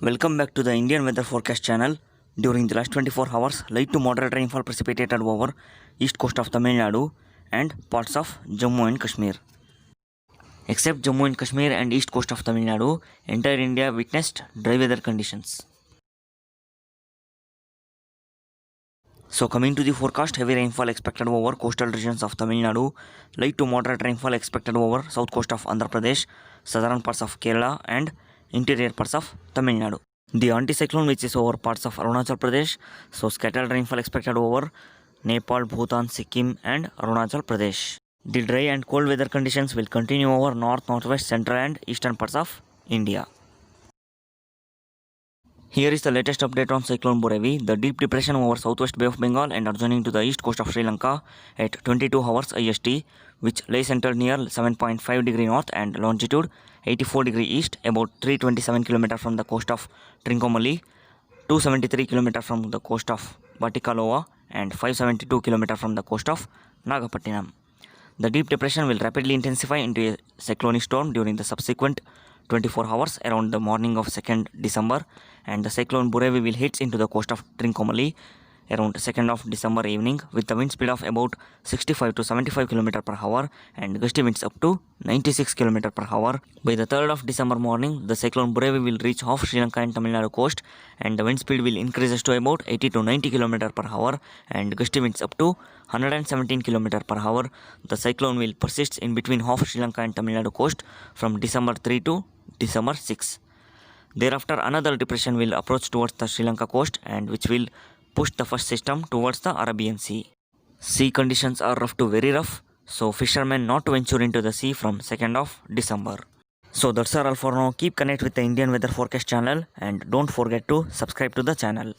Welcome back to the Indian Weather Forecast channel. During the last 24 hours, light to moderate rainfall precipitated over east coast of Tamil Nadu and parts of Jammu and Kashmir. Except Jammu and Kashmir and east coast of Tamil Nadu, entire India witnessed dry weather conditions. So coming to the forecast, heavy rainfall expected over coastal regions of Tamil Nadu, light to moderate rainfall expected over south coast of Andhra Pradesh, southern parts of Kerala and interior parts of Tamil Nadu. The anticyclone which is over parts of Arunachal Pradesh, so scattered rainfall expected over Nepal, Bhutan, Sikkim and Arunachal Pradesh. The dry and cold weather conditions will continue over north, northwest, central and eastern parts of India. Here is the latest update on Cyclone Burevi, the deep depression over southwest Bay of Bengal and adjoining to the east coast of Sri Lanka at 22 hours IST, which lies centered near 7.5 degree north and longitude 84 degree east, about 327 km from the coast of Trincomalee, 273 km from the coast of Batticaloa and 572 km from the coast of Nagapattinam. The deep depression will rapidly intensify into a cyclonic storm during the subsequent 24 hours around the morning of 2nd December, and the cyclone Burevi will hit into the coast of Trincomalee around 2nd of December evening with a wind speed of about 65 to 75 km per hour and gusty winds up to 96 km per hour. By the 3rd of December morning, the cyclone Burevi will reach half Sri Lanka and Tamil Nadu coast and the wind speed will increase to about 80 to 90 km per hour and gusty winds up to 117 km per hour. The cyclone will persist in between half Sri Lanka and Tamil Nadu coast from December 3 to December 6. Thereafter, another depression will approach towards the Sri Lanka coast and which will push the first system towards the Arabian Sea. Sea conditions are rough to very rough, so fishermen not to venture into the sea from 2nd of December. So that's all for now. Keep connect with the Indian Weather Forecast channel and don't forget to subscribe to the channel.